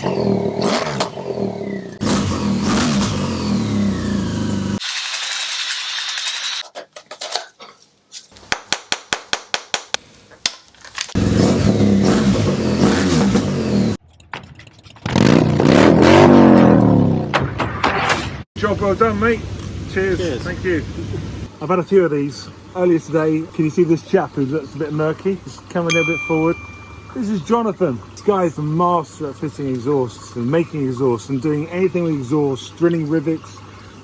Job well done, mate. Cheers. Cheers. Thank you. I've had a few of these earlier today. Can you see this chap who looks a bit murky? He's coming a little bit forward. This is Jonathan. This guy is the master at fitting exhausts and making exhausts and doing anything with exhausts, drilling rivets,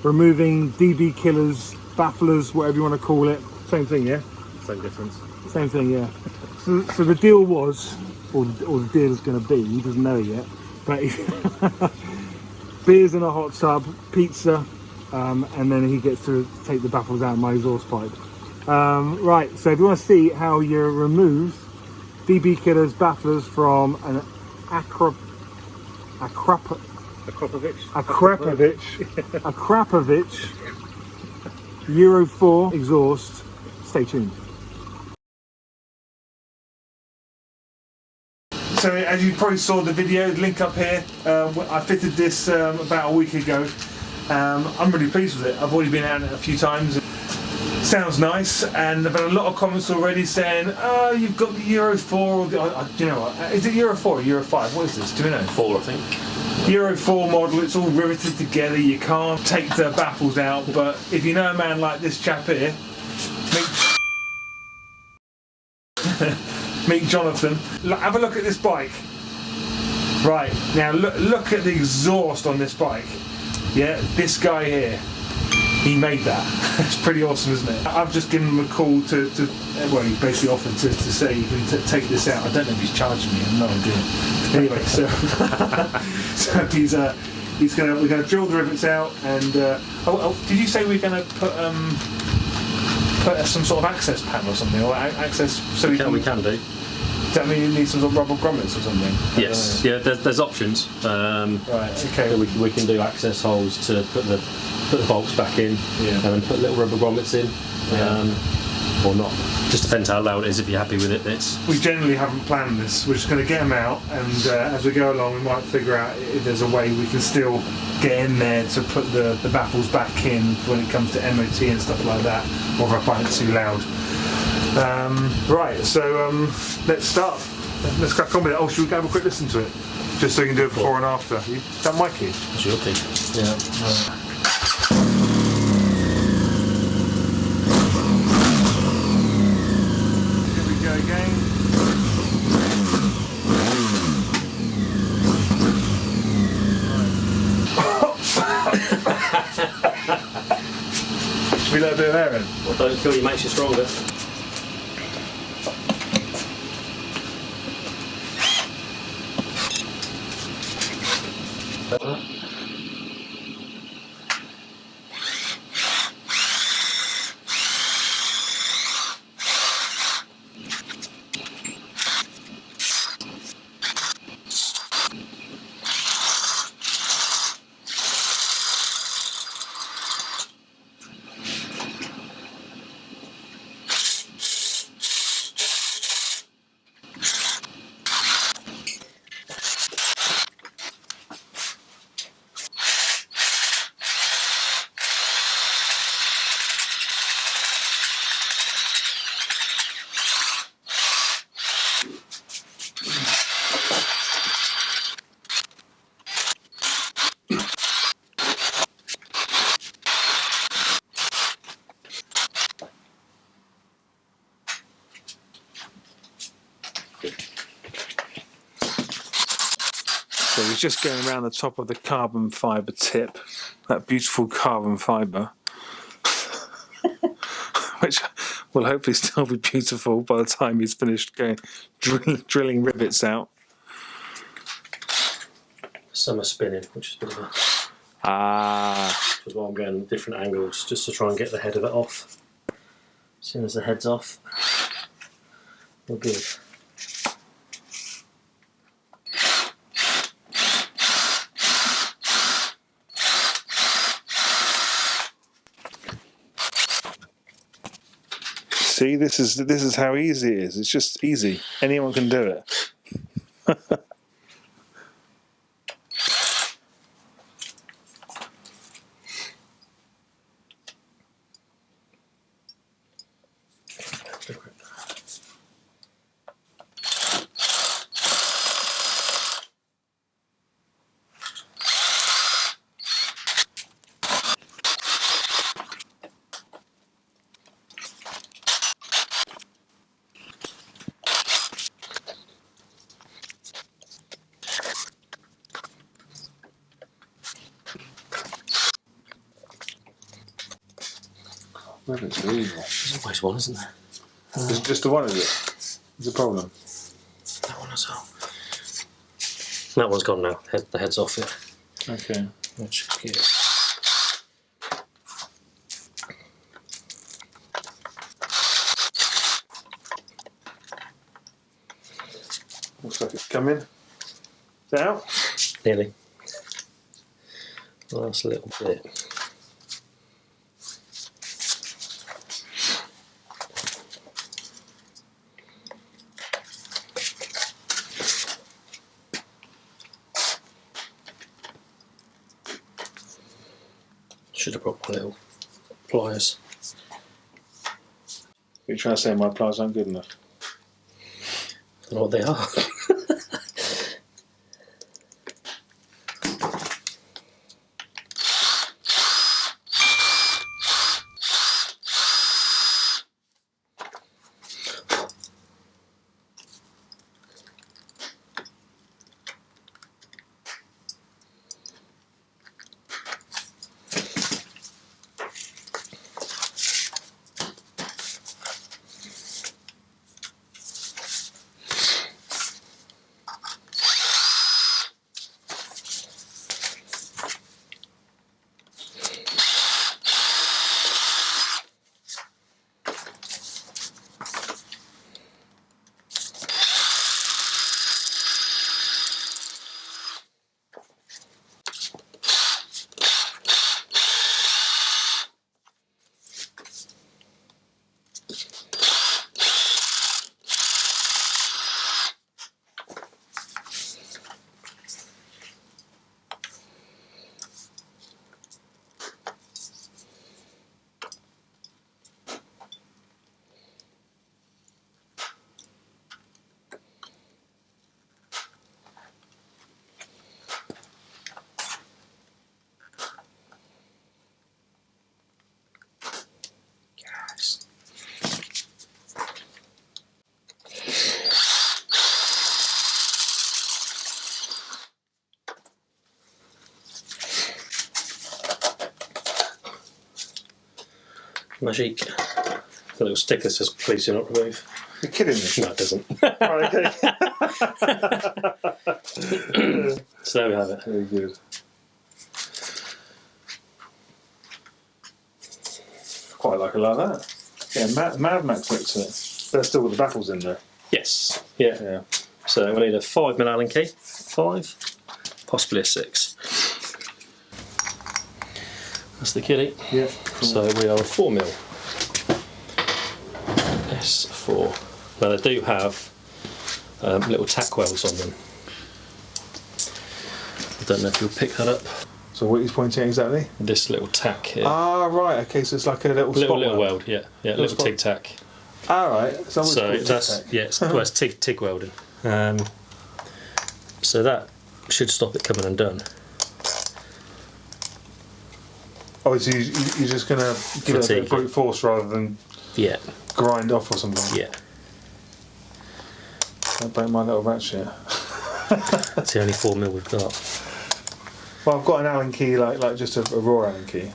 removing DB killers, bafflers, whatever you want to call it. Same thing, yeah? Same difference. Same thing, yeah. So the deal was, or the deal is going to be, he doesn't know yet, but beers in a hot tub, pizza, and then he gets to take the baffles out of my exhaust pipe. Right, so if you want to see how you remove DB killers, bafflers from an Akrapovic Euro 4 exhaust, stay tuned. So as you probably saw the video, link up here, I fitted this about a week ago. I'm really pleased with it. I've already been out a few times. Sounds nice, and I've had a lot of comments already saying, oh, you've got the Euro 4, or do you know what, is it Euro 4 or Euro 5? What is this, do you know? 4, I think. Euro 4 model, it's all riveted together, you can't take the baffles out, but if you know a man like this chap here, meet Jonathan. Have a look at this bike. Right, now look at the exhaust on this bike. Yeah, this guy here, he made that. It's pretty awesome, isn't it? I've just given him a call well, he basically offered to say you can take this out. I don't know if he's charging me, I have no idea. Anyway, so we're gonna drill the rivets out, and did you say we're gonna put some sort of access panel or something, or access so we can do. Does that mean you need some sort of rubber grommets or something? Yes, yeah, there's options. Right, okay. We can do access holes to put the bolts back in, and then put little rubber grommets in, or not. Just depends how loud it is. If you're happy with it, we generally haven't planned this. We're just going to get them out, and as we go along, we might figure out if there's a way we can still get in there to put the baffles back in when it comes to MOT and stuff like that, or if I find it too loud. Right, so let's start. Let's crack on with it. Oh, should we go have a quick listen to it? Just so we can do it before and after. Is that my key? It's your key. Yeah. Here we go again. Should we let a bit of air in? Well, don't feel it makes you stronger. So he's just going around the top of the carbon fibre tip, that beautiful carbon fibre, which will hopefully still be beautiful by the time he's finished drilling rivets out. Some are spinning, which is a bit of a... Which is why I'm going different angles, just to try and get the head of it off. As soon as the head's off, we're good. See, this is how easy it is. It's just easy. Anyone can do it. Rivets are evil. There's always one, isn't there? Is it just the one, is it? Is the problem? That one as well. That one's gone now. The head's off it. Okay. Which is good. Looks like it's coming. Is it out? Nearly. Last little bit. Should have brought my little pliers. You're trying to say my pliers aren't good enough? I don't know what they are. Magic. The little sticker says please do not remove. You're kidding me? No, it doesn't. Oh, okay. So there we have it. Very good. Quite like it like that. Yeah, Mad Max looks it. They're still with the baffles in there. Yes. Yeah. Yeah. So we need a 5mm Allen key. 5, possibly a 6. That's the kitty. Yeah. Cool. So we are a 4mm S4. Now they do have little tack wells on them. I don't know if you'll pick that up. So what he's pointing at exactly? This little tack here. Ah, right. Okay, so it's like a little spot little weld. weld, yeah, little spot. tic tac. Ah, right. So that's well, it's TIG welding. So that should stop it coming undone. Oh, so you're just going to give it a bit of brute force rather than grind off or something? Yeah. Don't break my little ratchet. That's the only 4mm we've got. Well, I've got an Allen key, like just a raw Allen key.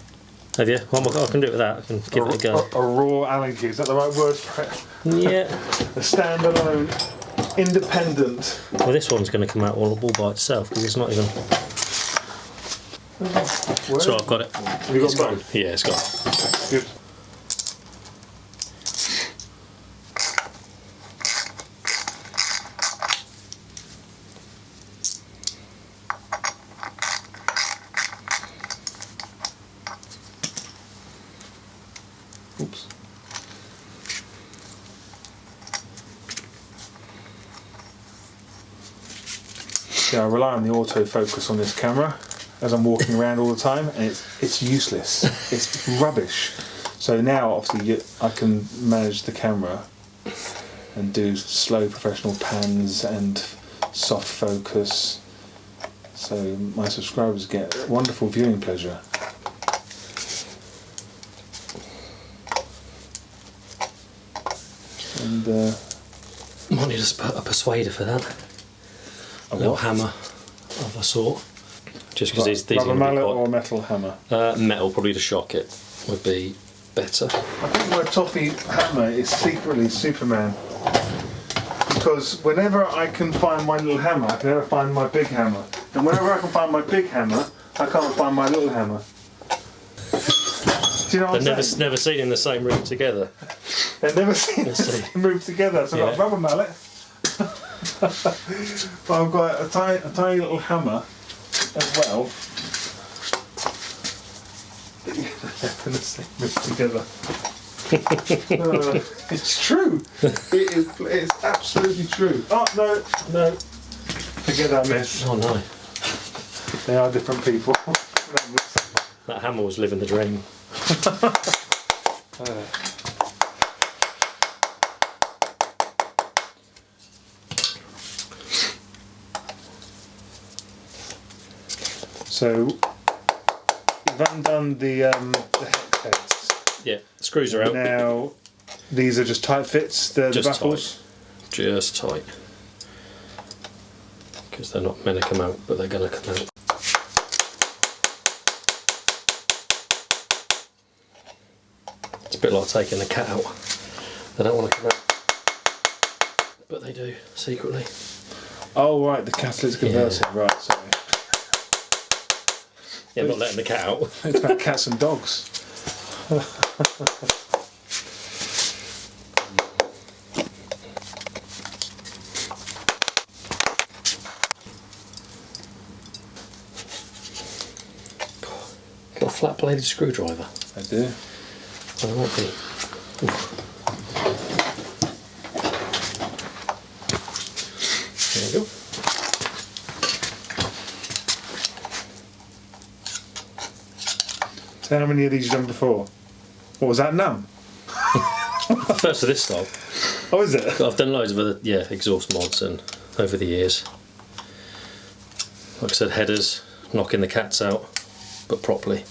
Have you? Well, I can do it with that. I can give it a go. A raw Allen key, is that the right word for it? Yeah. A standalone, independent. Well, this one's going to come out all by itself because it's not even. So I've got it. Have you got both? Yeah, it's got. Good. Oops. Yeah, I rely on the autofocus on this camera as I'm walking around all the time, and it's useless. It's rubbish. So now, obviously, I can manage the camera and do slow professional pans and soft focus. So my subscribers get wonderful viewing pleasure. And Might need a persuader for that. A little hammer of a sort. Just because these rubber are mallet or metal hammer? Metal, probably to shock it, would be better. I think my toffee hammer is secretly Superman. Because whenever I can find my little hammer, I can never find my big hammer. And whenever I can find my big hammer, I can't find my little hammer. Do you know what They're I'm saying? never seen in the same room together. They've never seen us move together. So I've got a rubber mallet. But I've got a tiny little hammer as well. Move together. It's true. It's absolutely true. Oh no. Forget that mess. Oh no. They are different people. That hammer was living the dream. So we've undone the hex heads. Yeah, the screws are out. Now these are just tight fits. The baffles. Just tight. Because they're not meant to come out, but they're going to come out. It's a bit like taking the cat out. They don't want to come out, but they do secretly. Oh right, the catalytic converter. Yeah. Right, sorry. Yeah, I'm not letting the cat out. It's about cats and dogs. Got a flat bladed screwdriver. I do. Well, it might be. There you go. So how many of these you done before? What was that, none? First of this style. Oh, is it? I've done loads of other exhaust mods and over the years. Like I said, headers, knocking the cats out, but properly.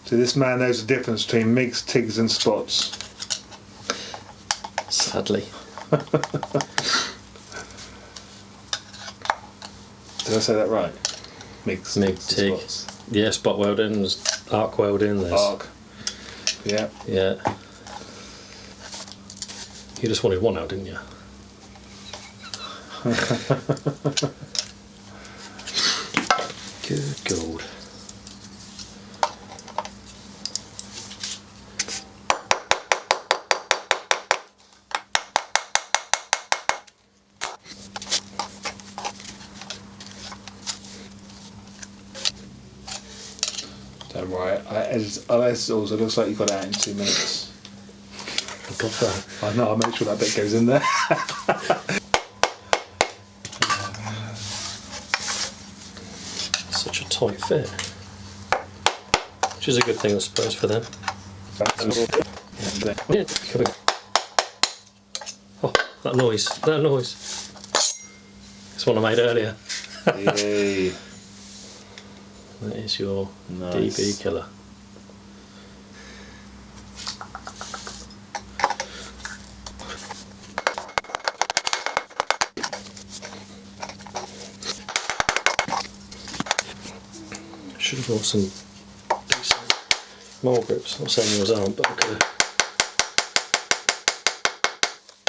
So this man knows the difference between MIGs, TIGs and spots. Sadly. Did I say that right? MIGs, MIG, TIGs TIG. and spots. Yeah, spot welding, there's arc welding, there's... Arc. Yeah. Yeah. You just wanted one out, didn't you? Good gold. Don't worry, I'll edit it all, so it looks like you got it out in 2 minutes. I got that. I know, I'll make sure that bit goes in there. Such a tight fit. Which is a good thing, I suppose, for them. Oh, that noise, that noise. It's one I made earlier. Yay. That is your Nice. DB killer. Should have bought some decent mole grips. Not saying yours aren't, but I could have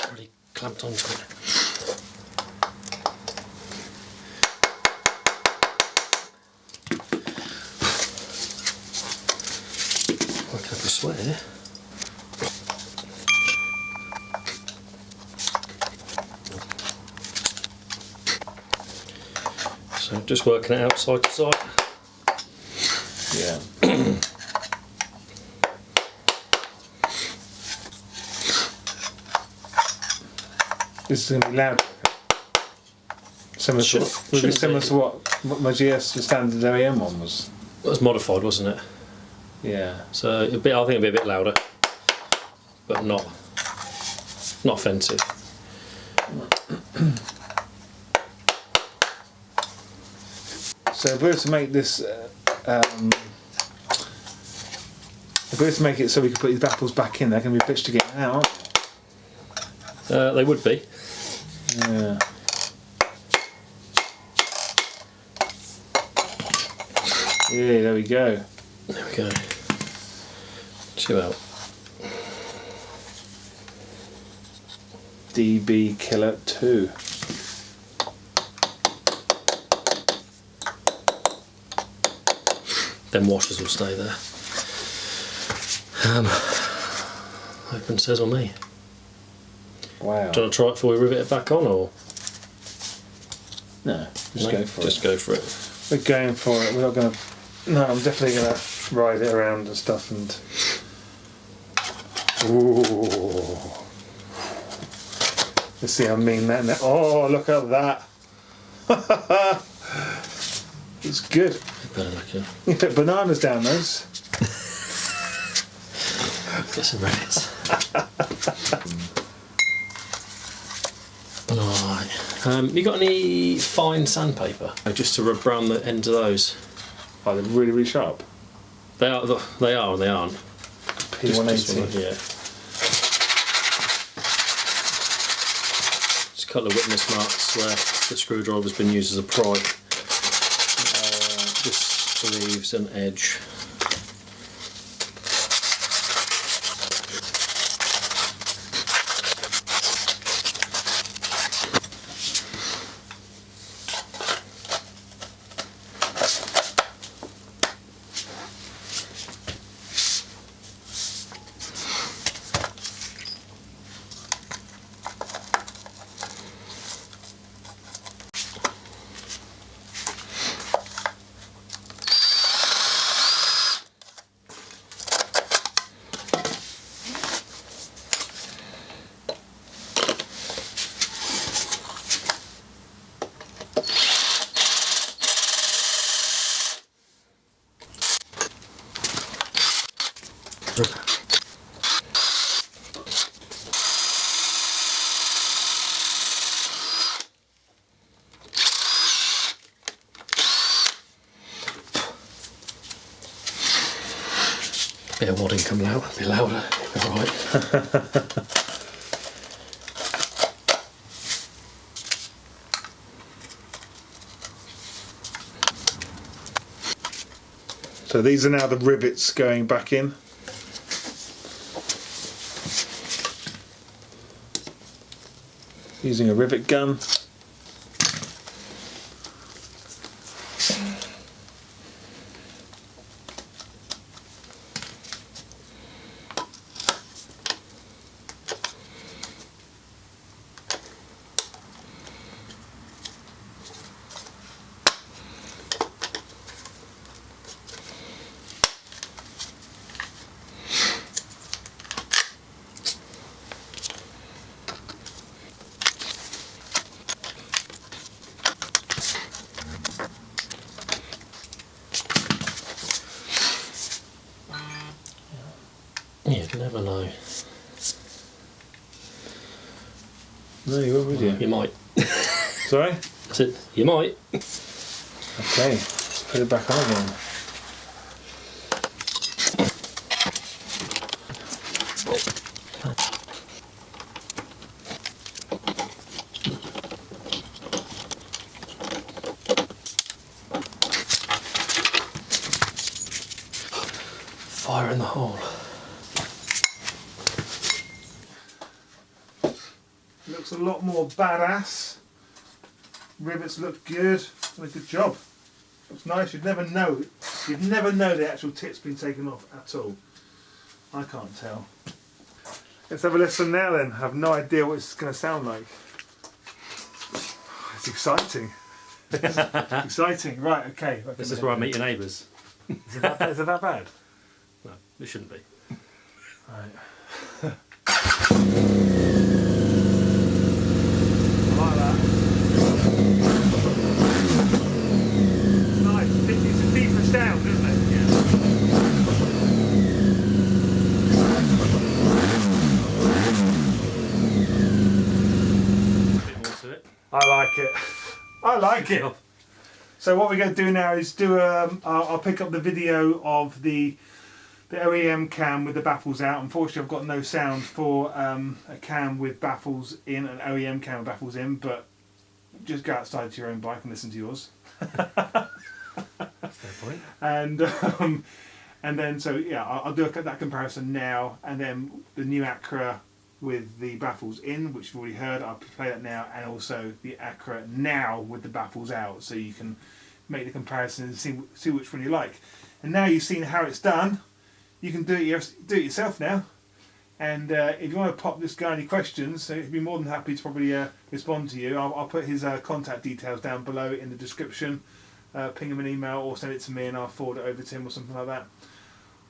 already clamped onto it. Working up a sweat here. So just working it out side to side. Yeah. This is going to be loud. Similar to, would be similar to what my GS, the standard OEM one was. It was modified, wasn't it? Yeah. So I think it'd be a bit louder, but not offensive. So if we were to make this, if we were to make it so we could put these baffles back in, they're going to be bitch to get out, aren't They would be. they? Yeah. Yeah, there we go. There we go. Chill out. DB Killer 2. Them washers will stay there. Open says on me. Wow. Do you want to try it before we rivet it back on, or? No, just No, go for just it. go for it. We're going for it. We're not going to. No, I'm definitely going to ride it around and stuff and. Ooh. Let's see how mean that. Oh, look at that. It's good. Better look here. You put bananas down those. Get some rivets. Alright. You got any fine sandpaper? Just to rub around the ends of those. Oh, they're really, really sharp. They are and they aren't. P180. Yeah. Just a couple of witness marks where the screwdriver's been used as a pry. Just leaves an edge. Bit of wadding coming out, a bit louder, alright. So these are now the rivets going back in. Using a rivet gun. Yeah, you never know. No, you were, would you? You might. Sorry? I said, you might. Okay, let's put it back on again. Fire in the hole. Looks a lot more badass. Rivets look good. Done a good job. Looks nice. You'd never know. You'd never know the actual tip's been taken off at all. I can't tell. Let's have a listen now then. I have no idea what it's going to sound like. It's exciting. It's exciting. Right, okay. This is where I meet your neighbours. Is it that bad? No, it shouldn't be. Right. I like that. Nice. It's a deeper sound, isn't it? Yeah. A bit more to it. I like it. I like it. So what we're going to do now is do I'll pick up the video of the OEM cam with the baffles out. Unfortunately, I've got no sound for a cam with baffles in, an OEM cam with baffles in, but just go outside to your own bike and listen to yours. Fair Right. And then so yeah, I'll do that comparison now, and then the new Acra with the baffles in, which you've already heard. I'll play that now, and also the Acra now with the baffles out, so you can make the comparison and see which one you like. And now you've seen how it's done, you can do it yourself now. And if you want to pop this guy any questions, so he'd be more than happy to probably respond to you. I'll put his contact details down below in the description. Ping him an email or send it to me and I'll forward it over to him or something like that.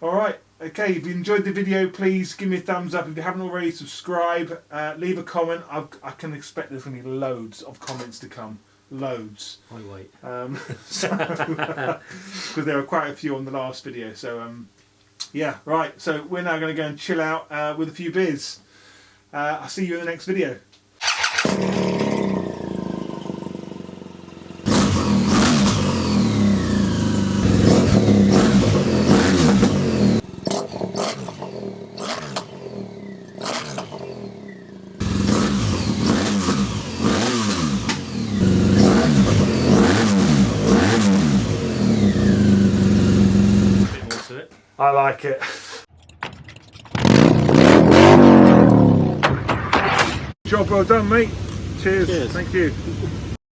Alright, okay, if you enjoyed the video, please give me a thumbs up. If you haven't already, subscribe, leave a comment. I can expect there's going to be loads of comments to come. Loads. I wait. Because there were quite a few on the last video. So, yeah, right. So we're now going to go and chill out with a few beers. I'll see you in the next video. I like it. Job well done, mate. Cheers. Cheers. Thank you.